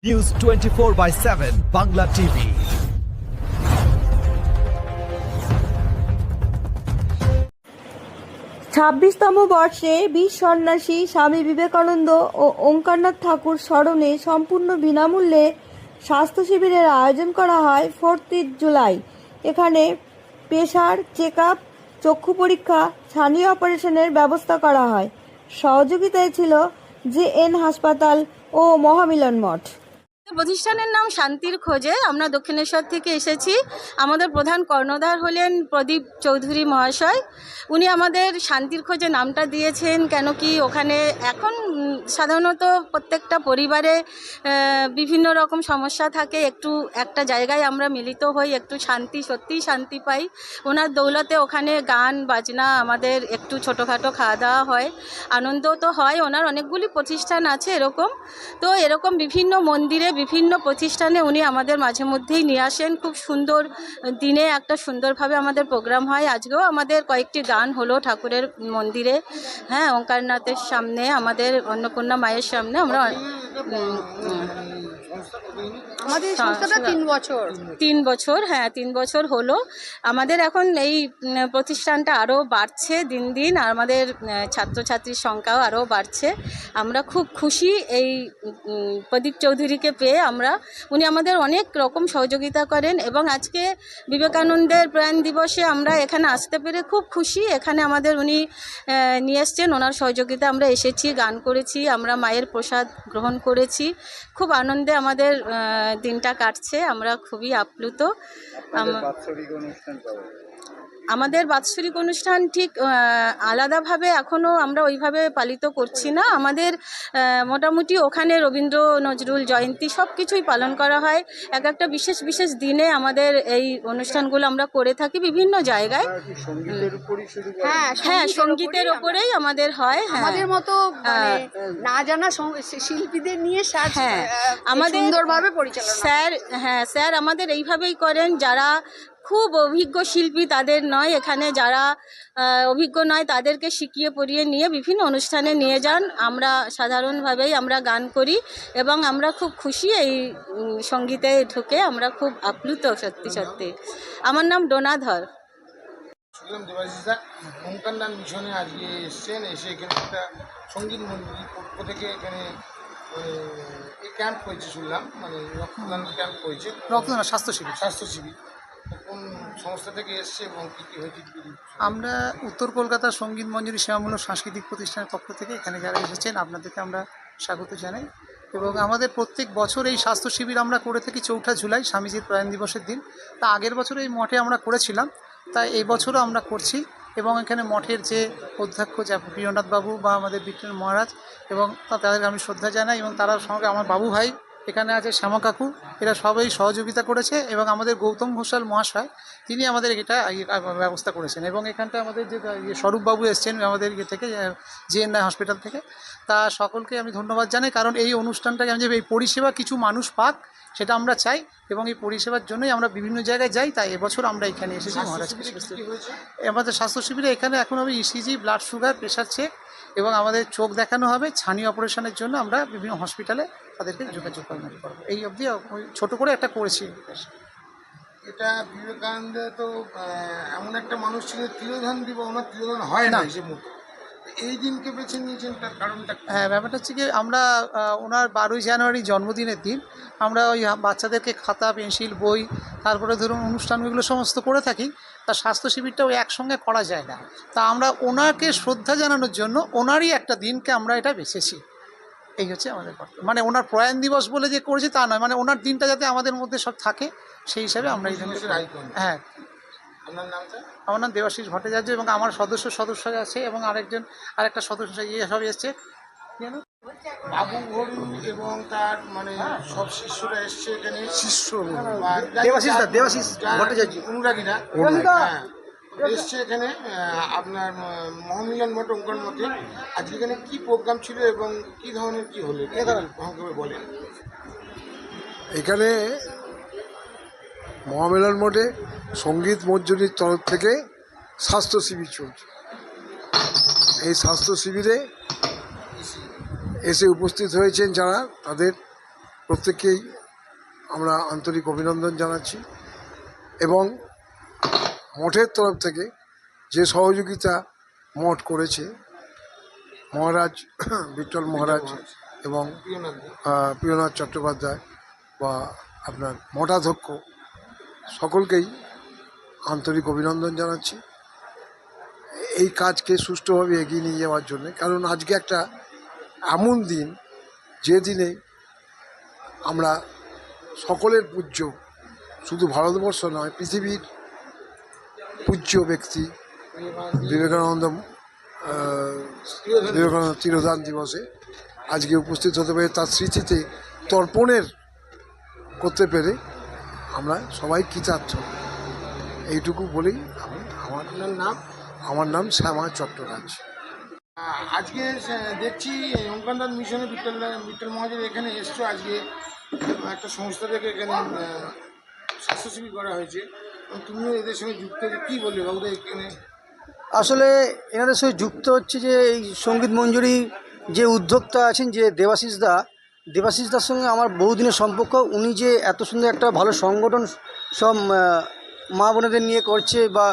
News 24/7 Bangla TV. ছাব্বিশতম বর্ষে বীর সন্ন্যাসী স্বামী বিবেকানন্দ ও ওঙ্কারনাথ ঠাকুর স্মরণে সম্পূর্ণ বিনামূল্যে স্বাস্থ্য শিবিরের আয়োজন করা হয় 4 জুলাই। এখানে প্রেসার চেক আপ, চক্ষু পরীক্ষা, ছানি অপারেশনের ব্যবস্থা করা হয়। সহযোগিতায় ছিল জেএন হাসপাতাল ও মহামিলন মঠ। প্রতিষ্ঠানের নাম শান্তির খোঁজে। আমরা দক্ষিণেশ্বর থেকে এসেছি। আমাদের প্রধান কর্ণধার হলেন প্রদীপ চৌধুরী মহাশয়। উনি আমাদের শান্তির খোঁজে নামটা দিয়েছেন কেন কি ওখানে এখন সাধারণত প্রত্যেকটা পরিবারে বিভিন্ন রকম সমস্যা থাকে, একটা জায়গায় আমরা মিলিত হই, একটু শান্তি, সত্যিই শান্তি পাই। ওনার দৌলতে ওখানে গান বাজনা, আমাদের একটু ছোটোখাটো খাওয়া দাওয়া হয়, আনন্দ তো হয়। ওনার অনেকগুলি প্রতিষ্ঠান আছে এরকম, তো এরকম বিভিন্ন মন্দিরে বিভিন্ন প্রতিষ্ঠানে উনি আমাদের মাঝে মধ্যেই নিয়ে আসেন। খুব সুন্দর দিনে একটা সুন্দরভাবে আমাদের প্রোগ্রাম হয়। আজকেও আমাদের কয়েকটি গান হলো ঠাকুরের মন্দিরে, হ্যাঁ, ওঙ্কারনাথের সামনে, আমাদের অন্নপূর্ণা মায়ের সামনে। আমরা আমাদের সংস্থাটা 3 বছর। হ্যাঁ, 3 বছর হলো। আমাদের এখন এই প্রতিষ্ঠানটা আরও বাড়ছে দিন দিন, আর আমাদের ছাত্রছাত্রীর সংখ্যাও আরও বাড়ছে। আমরা খুব খুশি এই প্রদীপ চৌধুরীকে পেয়ে। উনি আমাদের অনেক রকম সহযোগিতা করেন এবং আজকে বিবেকানন্দের প্রয়াণ দিবসে আমরা এখানে আসতে পেরে খুব খুশি। এখানে আমাদের উনি নিয়ে এসছেন, ওনার সহযোগিতা আমরা এসেছি, গান করেছি, আমরা মায়ের প্রসাদ গ্রহণ করেছি। খুব আনন্দে আমাদের দিনটা কাটছে। আমরা খুবই আপ্লুত। আমাদের বাৎসরিক অনুষ্ঠান ঠিক আলাদাভাবে এখনও আমরা ওইভাবে পালিত করছি না। আমাদের মোটামুটি ওখানে রবীন্দ্র নজরুল জয়ন্তী সব কিছুই পালন করা হয়। একটা বিশেষ বিশেষ দিনে আমাদের এই অনুষ্ঠানগুলো আমরা করে থাকি বিভিন্ন জায়গায়। হ্যাঁ, সঙ্গীতের ওপরেই আমাদের হয়। হ্যাঁ, আমাদের মতো না জানা শিল্পীদের নিয়ে হ্যাঁ, আমাদের সুন্দরভাবে পরিচালনা। স্যার আমাদের এইভাবেই করেন। যারা খুব অভিজ্ঞ শিল্পী তাদের নয়, এখানে যারা অভিজ্ঞ নয় তাদেরকে শিখিয়ে পড়িয়ে নিয়ে বিভিন্ন অনুষ্ঠানে নিয়ে যান। আমরা সাধারণভাবেই আমরা গান করি এবং আমরা খুব খুশি এই সঙ্গীতে ঢুকে। আমরা খুব আপ্লুত সত্যি সত্যি। আমার নাম ডোনাধর। দেবাশিসদা ওঙ্কারনাথ মিশনে আজকে এসছেন, এসে এখানে একটা সঙ্গীত মন্দির পক্ষ থেকে এখানে এই ক্যাম্প হয়েছে শুনলাম, মানে রক্তদান ক্যাম্প হয়েছে, রক্তদান স্বাস্থ্য শিবির। কোন সংস্থা থেকে এসছে এবং কী কী হয়েছে? আমরা উত্তর কলকাতার সঙ্গীত মঞ্জুরি সেবামূলক সাংস্কৃতিক প্রতিষ্ঠানের পক্ষ থেকে এখানে যারা এসেছেন আপনাদেরকে আমরা স্বাগত জানাই। এবং আমাদের প্রত্যেক বছর এই স্বাস্থ্য শিবির আমরা করে থাকি 4 জুলাই স্বামীজির প্রয়াণ দিবসের দিন। তা আগের বছর এই মঠে আমরা করেছিলাম, তাই এই বছরও আমরা করছি। এবং এখানে মঠের যে অধ্যক্ষ যা প্রিয়নাথ বাবু বা আমাদের বিক্রম মহারাজ, এবং তাদেরকে আমি শ্রদ্ধা জানাই। এবং তার সঙ্গে আমার বাবু ভাই এখানে আছে, শ্যামা কাকু, এরা সবাই সহযোগিতা করেছে। এবং আমাদের গৌতম ঘোষাল মহাশয় তিনি আমাদের এটা ব্যবস্থা করেছেন। এবং এখানটা আমাদের যে স্বরূপবাবু এসছেন আমাদের থেকে জেএন হসপিটাল থেকে, তা সকলকে আমি ধন্যবাদ জানাই। কারণ এই অনুষ্ঠানটাকে আমি যে এই পরিষেবা কিছু মানুষ পাক সেটা আমরা চাই, এবং এই পরিষেবার জন্যই আমরা বিভিন্ন জায়গায় যাই। তাই এবছর আমরা এখানে এসেছি মহারাজকে। আমাদের স্বাস্থ্য শিবিরে এখানে এখন হবে ECG, blood sugar, pressure check, এবং আমাদের চোখ দেখানো হবে। ছানি অপারেশনের জন্য আমরা বিভিন্ন হসপিটালে তাদেরকে যোগাযোগ করবো। এই অবধি ছোটো করে একটা করেছি। এটা বিবেকানন্দ তো এমন একটা মানুষ ছিল, তিরোধান দিব, ওনার তিরোধান হয় না সে মুখ, এই দিনকে বেছে নিয়েছেন, তার কারণটা? হ্যাঁ, ব্যাপারটা হচ্ছে কি, আমরা ওনার 12 জানুয়ারি জন্মদিনের দিন আমরা ওই বাচ্চাদেরকে খাতা, পেন্সিল, বই, তারপরে ধরুন অনুষ্ঠান, ওইগুলো সমস্ত করে থাকি। তার স্বাস্থ্য শিবিরটাও একসঙ্গে করা যায় না, তা আমরা ওনাকে শ্রদ্ধা জানানোর জন্য ওনারই একটা দিনকে আমরা এটা বেছেছি। এই হচ্ছে আমাদের কথা, মানে ওনার প্রয়াণ দিবস বলে যে করেছি তা নয়, মানে ওনার দিনটা যাতে আমাদের মধ্যে সব থাকে সেই হিসাবে আমরা এই দিনকে। হ্যাঁ, আপনার নামটা? আমার নাম দেবাশিস ভট্টাচার্য, এবং আমার সদস্য আছে, এবং আরেকটা সদস্য সব এসছে বাবু ঘড়ি, এবং তার মানে সব শিষ্যরা এসছে এখানে, শিষ্য দেবাশিস ভট্টাচার্য, অনুরাগীরা এসছে এখানে আপনার মহামিলন মঠ ওঙ্কার মঠে। আজকে এখানে কী প্রোগ্রাম ছিল এবং কী ধরনের কী হলো ভাবে বলেন? এখানে মহামিলন মঠে সঙ্গীত মঞ্জুরির তরফ থেকে স্বাস্থ্য শিবির চলছে। এই স্বাস্থ্য শিবিরে এসে উপস্থিত হয়েছেন যারা, তাদের প্রত্যেককেই আমরা আন্তরিক অভিনন্দন জানাচ্ছি এবং মঠের তরফ থেকে যে সহযোগিতা মঠ করেছে মহারাজ বিট্টল মহারাজ এবং প্রিয়নাথ চট্টোপাধ্যায় বা আপনার মঠাধ্যক্ষ সকলকেই আন্তরিক অভিনন্দন জানাচ্ছি এই কাজকে সুষ্ঠুভাবে এগিয়ে নিয়ে যাওয়ার জন্য। কারণ আজকে একটা এমন দিন যে দিনে আমরা সকলের পূজ্য, শুধু ভারতবর্ষ নয় পৃথিবীর পূজ্য ব্যক্তি বিবেকানন্দ তিরোধান দিবসে আজকে উপস্থিত হতে পেরে তার স্মৃতিতে তর্পণের করতে পেরে আমরা সবাই কৃতার্থ। এইটুকু বলেই আমার নাম শ্যামা চট্টরাজ। আজকে দেখছি ওঙ্কারনাথ মিশনে বিট্টল মহাজের এখানে এসছো, আজকে একটা সংস্থা থেকে এখানে স্বাস্থ্য শিবির করা হয়েছে, তুমিও এদের সঙ্গে যুক্ত, কী বলবে বাবুরা এখানে? আসলে এনাদের সঙ্গে যুক্ত হচ্ছে যে এই সঙ্গীত মঞ্জুরি যে উদ্যোক্তা আছেন যে দেবাশিসদার সঙ্গে আমার বহুদিনের সম্পর্ক। উনি যে এত সুন্দর একটা ভালো সংগঠন সব মা বোনেদের নিয়ে করছে বা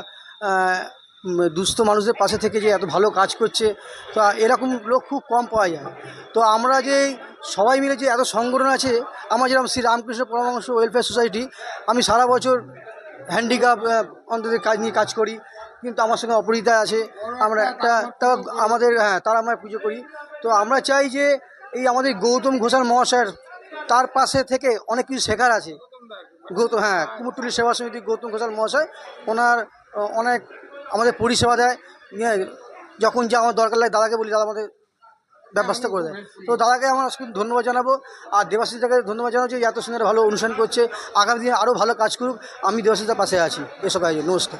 দুস্থ মানুষদের পাশে থেকে যে এত ভালো কাজ করছে, তো এরকম লোক খুব কম পাওয়া যায়। তো আমরা যে সবাই মিলে যে এত সংগঠন আছে, আমার যেরকম শ্রী রামকৃষ্ণ পরমহংস ওয়েলফেয়ার সোসাইটি, আমি সারা বছর হ্যান্ডিক্যাপ অন্তদের কাজ নিয়ে কাজ করি, কিন্তু আমার সঙ্গে অপরিতা আছে, আমরা একটা আমাদের তারা আমরা পুজো করি। তো আমরা চাই যে এই আমাদের গৌতম ঘোষাল মহাশয়ের তার পাশে থেকে অনেক কিছু শেখার আছে। কুমোরটুলি সেবা সমিতি গৌতম ঘোষাল মহাশয় ওনার অনেক আমাদের পরিষেবা দেয়, যখন যা আমার দরকার লাগে দাদাকে বলি, দাদা আমাদের ব্যবস্থা করে দেয়। তো দাদাকে আমরা ধন্যবাদ জানাবো, আর দেবাশিসদাকে ধন্যবাদ জানাবো যে এত সুন্দর ভালো অনুষ্ঠান করছে। আগামী দিনে আরও ভালো কাজ করুক, আমি দেবাশিসদার পাশে আছি এসব কাজে। নমস্কার।